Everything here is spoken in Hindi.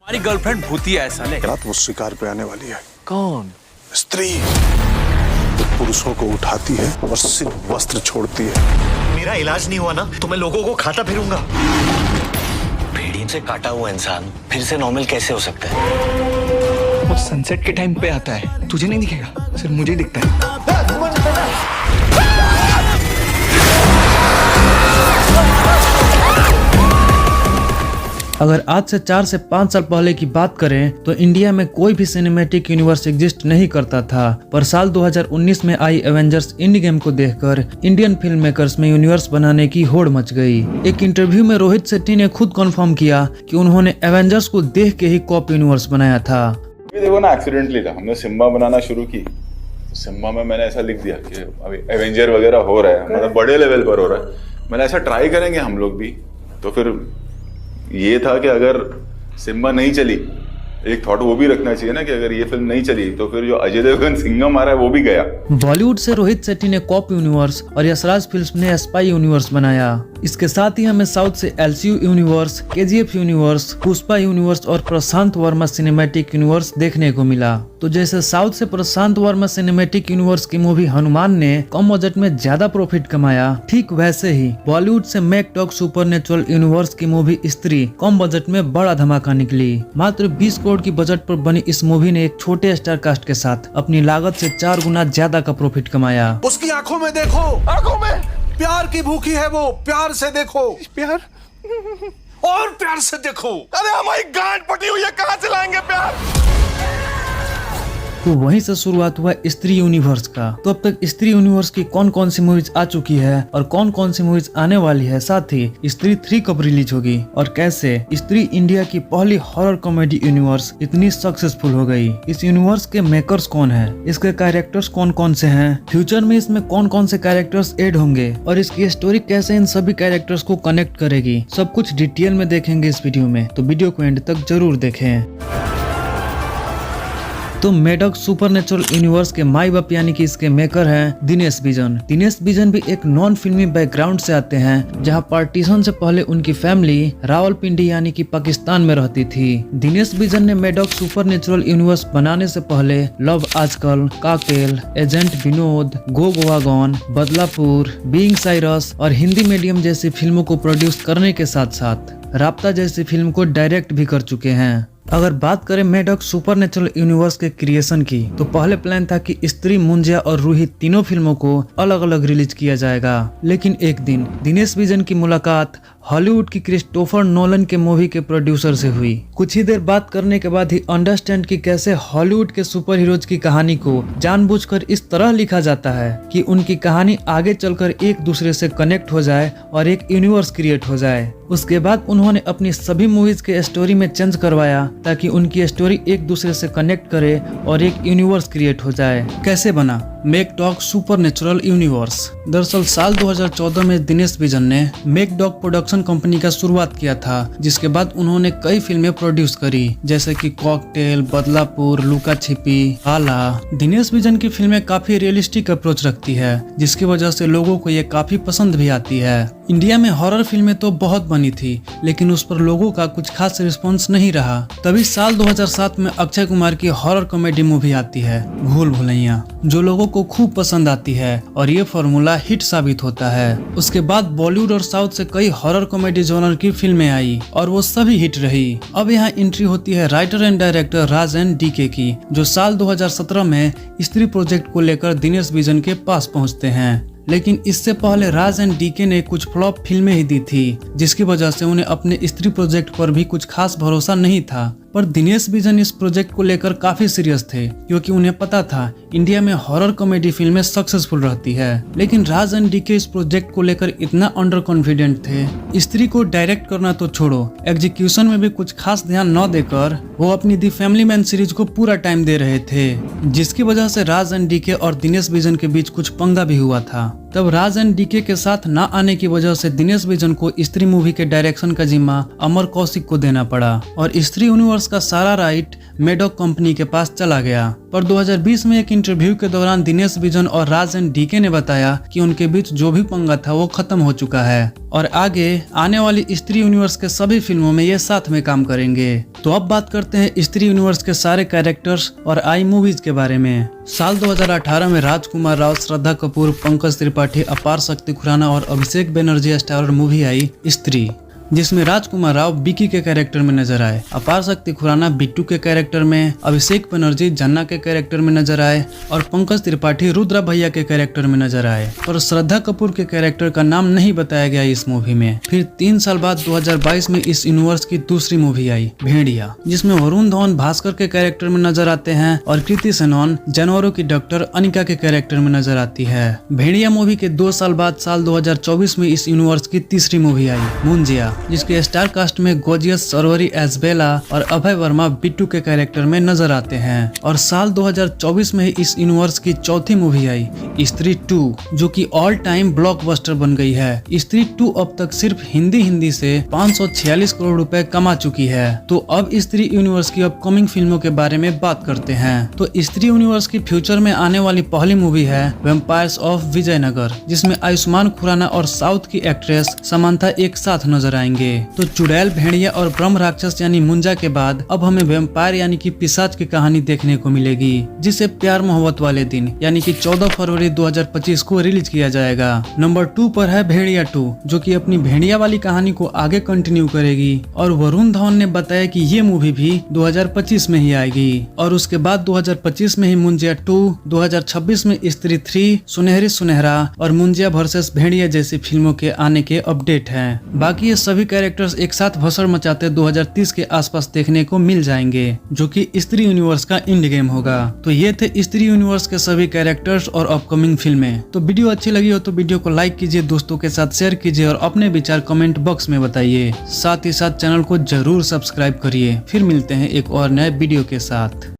हमारी गर्लफ्रेंड भूतिया है साले। रात वो शिकार पे आने वाली है। कौन? स्त्री जो पुरुषों को उठाती है और सिर्फ वस्त्र छोड़ती है। मेरा इलाज नहीं हुआ ना तो मैं लोगों को खाता फिरूंगा। भेड़ियों से काटा हुआ इंसान फिर से नॉर्मल कैसे हो सकता है? वो सनसेट के टाइम पे आता है, तुझे नहीं दिखेगा, सिर्फ मुझे दिखता है। अगर आज से 4 से 5 साल पहले की बात करें तो इंडिया में कोई भी सिनेमैटिक यूनिवर्स एग्जिस्ट नहीं करता था, पर साल 2019 में आई एवेंजर्स एंड गेम को देखकर इंडियन फिल्म मेकर्स में यूनिवर्स बनाने की होड़ मच गई। एक इंटरव्यू में रोहित शेट्टी ने खुद कंफर्म किया कि उन्होंने एवेंजर्स को देख के ही कॉप यूनिवर्स बनाया था। देखो ना, एक्सीडेंटली था, हमने सिम्बा बनाना शुरू की। सिम्बा में मैंने ऐसा लिख दिया कि अभी एवेंजर वगैरह हो रहा है, मतलब बड़े लेवल पर हो रहा है, मैंने ऐसा ट्राई करेंगे हम लोग भी। तो फिर ये था कि अगर सिम्बा नहीं चली, एक थॉट वो भी रखना चाहिए ना कि अगर ये फिल्म नहीं चली तो फिर जो अजय देवगन सिंघम आ रहा है वो भी गया। बॉलीवुड से रोहित शेट्टी ने कॉप यूनिवर्स और यशराज फिल्म्स ने स्पाई यूनिवर्स बनाया। इसके साथ ही हमें साउथ से LCU universe, KGF universe, Pushpa universe और प्रशांत वर्मा सिनेमैटिक यूनिवर्स देखने को मिला। तो जैसे साउथ से प्रशांत वर्मा सिनेमैटिक यूनिवर्स की मूवी हनुमान ने कम बजट में ज्यादा प्रॉफिट कमाया, ठीक वैसे ही बॉलीवुड से मैक डॉग सुपरनेचुरल यूनिवर्स की मूवी स्त्री कम बजट में बड़ा धमाका निकली। मात्र 20 करोड़ की बजट पर बनी इस मूवी ने एक छोटे स्टार कास्ट के साथ अपनी लागत से 4 गुना ज्यादा का प्रॉफिट कमाया। उसकी आंखों में देखो, आंखों में प्यार की भूखी है वो, प्यार से देखो। प्यार और प्यार से देखो। अरे हमारी गांठ पटी हुई है, कहां से लाएंगे प्यार? तो वहीं से शुरुआत हुआ स्त्री यूनिवर्स का। तो अब तक स्त्री यूनिवर्स की कौन कौन सी मूवीज आ चुकी है और कौन कौन सी मूवीज आने वाली है, साथ ही स्त्री 3 कब रिलीज होगी और कैसे स्त्री इंडिया की पहली हॉरर कॉमेडी यूनिवर्स इतनी सक्सेसफुल हो गई। इस यूनिवर्स के मेकर्स कौन है, इसके कैरेक्टर्स कौन कौन से हैं, फ्यूचर में इसमें कौन कौन से कैरेक्टर्स ऐड होंगे और इसकी स्टोरी कैसे इन सभी कैरेक्टर्स को कनेक्ट करेगी, सब कुछ डिटेल में देखेंगे इस वीडियो में। तो वीडियो को एंड तक जरूर देखें। तो मेडॉग सुपरनेचुरल यूनिवर्स के माई बाप यानी कि इसके मेकर हैं दिनेश बिजन। दिनेश बिजन भी एक नॉन फिल्मी बैकग्राउंड से आते हैं, जहां पार्टीशन से पहले उनकी फैमिली रावलपिंडी यानी कि पाकिस्तान में रहती थी। दिनेश बिजन ने मेडॉग सुपरनेचुरल यूनिवर्स बनाने से पहले love Aajkal, cocktail, agent Vinod, go Goa gone, Badlapur, being Cyrus और हिंदी मीडियम जैसी फिल्मों को प्रोड्यूस करने के साथ साथ राब्ता जैसी फिल्म को डायरेक्ट भी कर चुके हैं। अगर बात करें मेडॉग सुपरनेचुरल यूनिवर्स के क्रिएशन की, तो पहले प्लान था कि स्त्री, मुंजिया और रूही तीनों फिल्मों को अलग अलग रिलीज किया जाएगा। लेकिन एक दिन दिनेश बिजन की मुलाकात हॉलीवुड की क्रिस्टोफर नोलन के मूवी के प्रोड्यूसर से हुई। कुछ ही देर बात करने के बाद ही अंडरस्टैंड की कैसे हॉलीवुड के सुपर हीरोज की कहानी को जानबूझकर इस तरह लिखा जाता है कि उनकी कहानी आगे चलकर एक दूसरे से कनेक्ट हो जाए और एक यूनिवर्स क्रिएट हो जाए। उसके बाद उन्होंने अपनी सभी मूवीज के स्टोरी में चेंज करवाया ताकि उनकी स्टोरी एक दूसरे से कनेक्ट करे और एक यूनिवर्स क्रिएट हो जाए। कैसे बना मेक डॉग सुपरनेचुरल यूनिवर्स? दरअसल साल 2014 में दिनेश बिजन ने मेक डॉग प्रोडक्शन कंपनी का शुरुआत किया था, जिसके बाद उन्होंने कई फिल्में प्रोड्यूस करी, जैसे कि कॉकटेल, बदलापुर, लुका छिपी, आला। दिनेश बिजन की फिल्में काफी रियलिस्टिक अप्रोच रखती है, जिसकी वजह से लोगों को ये काफी पसंद भी आती है। इंडिया में हॉरर फिल्में तो बहुत बनी थी, लेकिन उस पर लोगों का कुछ खास रिस्पॉन्स नहीं रहा। तभी साल 2007 में अक्षय कुमार की हॉरर कॉमेडी मूवी आती है भूल भुलैया, जो लोगों को खूब पसंद आती है और ये फॉर्मूला हिट साबित होता है। उसके बाद बॉलीवुड और साउथ से कई हॉरर कॉमेडी जॉनर की फिल्में आई और वो सभी हिट रही। अब यहाँ एंट्री होती है writer and director Raj and DK की, जो साल 2017 में स्त्री प्रोजेक्ट को लेकर दिनेश बिजन के पास पहुँचते हैं। लेकिन इससे पहले राज एंड डीके ने कुछ फ्लॉप फिल्में ही दी थी, जिसकी वजह से उन्हें अपने स्त्री प्रोजेक्ट पर भी कुछ खास भरोसा नहीं था। पर दिनेश बिजन इस प्रोजेक्ट को लेकर काफी सीरियस थे, क्योंकि उन्हें पता था इंडिया में हॉरर कॉमेडी फिल्में सक्सेसफुल रहती है। लेकिन राज एंड डीके इस प्रोजेक्ट को लेकर इतना अंडर कॉन्फिडेंट थे, स्त्री को डायरेक्ट करना तो छोड़ो, एग्जीक्यूशन में भी कुछ खास ध्यान न देकर वो अपनी दी फैमिली मैन सीरीज को पूरा टाइम दे रहे थे, जिसकी वजह से राज एंड डीके और दिनेश बिजन के बीच कुछ पंगा भी हुआ था। तब राज एंड डीके के साथ न आने की वजह से दिनेश विजन को स्त्री मूवी के डायरेक्शन का जिम्मा अमर कौशिक को देना पड़ा और स्त्री यूनिवर्स का सारा राइट मेडॉक कंपनी के पास चला गया। पर 2020 में एक इंटरव्यू के दौरान दिनेश विजन और राज एंड डीके ने बताया कि उनके बीच जो भी पंगा था वो खत्म हो चुका है और आगे आने वाली स्त्री यूनिवर्स के सभी फिल्मों में ये साथ में काम करेंगे। तो अब बात करते हैं स्त्री यूनिवर्स के सारे कैरेक्टर्स और आई मूवीज के बारे में। साल 2018 में राजकुमार राव, श्रद्धा कपूर, पंकज त्रिपाठी, अपार शक्ति खुराना और अभिषेक बनर्जी स्टारर मूवी आई स्त्री, जिसमें राजकुमार राव बिकी के कैरेक्टर में नजर आए, अपार शक्ति खुराना बिट्टू के कैरेक्टर में, अभिषेक बनर्जी जन्ना के कैरेक्टर में नजर आए और पंकज त्रिपाठी रुद्रा भैया के कैरेक्टर में नजर आए। पर श्रद्धा कपूर के कैरेक्टर का नाम नहीं बताया गया इस मूवी में। फिर 3 साल बाद 2022 में इस यूनिवर्स की दूसरी मूवी आई भेड़िया, जिसमें वरुण धवन भास्कर के कैरेक्टर में नजर आते हैं और कृति सेनन जानवरों की डॉक्टर अनिका के कैरेक्टर में नजर आती है। भेड़िया मूवी के 2 साल बाद साल 2024 में इस यूनिवर्स की तीसरी मूवी आई मुंजिया, जिसके स्टार कास्ट में गोजियस सरवरी एज बेला और अभय वर्मा बिट्टू के कैरेक्टर में नजर आते हैं। और साल 2024 में इस यूनिवर्स की चौथी मूवी आई स्त्री 2, जो कि ऑल टाइम ब्लॉकबस्टर बन गई है। स्त्री 2 अब तक सिर्फ हिंदी से 546 करोड़ रुपए कमा चुकी है। तो अब स्त्री यूनिवर्स की अपकमिंग फिल्मों के बारे में बात करते हैं। तो स्त्री यूनिवर्स की फ्यूचर में आने वाली पहली मूवी है वेम्पायर्स ऑफ विजयनगर, जिसमें आयुष्मान खुराना और साउथ की एक्ट्रेस समांथा एक साथ नजर आएंगे। तो चुड़ैल, भेड़िया और ब्रह्म राक्षस यानी मुंजा के बाद अब हमें वेम्पायर यानी कि पिशाच की कहानी देखने को मिलेगी, जिसे प्यार मोहब्बत वाले दिन यानी कि 14 फरवरी 2025 को रिलीज किया जाएगा। नंबर 2 पर है भेड़िया 2, जो कि अपनी भेड़िया वाली कहानी को आगे कंटिन्यू करेगी और वरुण धवन ने बताया कि ये मूवी भी 2025 में ही आएगी। और उसके बाद 2025 में ही मुंजिया 2, 2026 में स्त्री 3, सुनहरी सुनहरा और मुंजिया वर्सेस भेड़िया जैसी फिल्मों के आने के अपडेट हैं। बाकी ये सभी कैरेक्टर्स एक साथ भसड़ मचाते 2030 के आसपास देखने को मिल जाएंगे, जो कि स्त्री यूनिवर्स का इंड गेम होगा। तो ये थे स्त्री यूनिवर्स के सभी कैरेक्टर्स और अपकमिंग फिल्में। तो वीडियो अच्छी लगी हो तो वीडियो को लाइक कीजिए, दोस्तों के साथ शेयर कीजिए और अपने विचार कमेंट बॉक्स में बताइए। साथ ही साथ चैनल को जरूर सब्सक्राइब करिए। फिर मिलते हैं एक और नए वीडियो के साथ।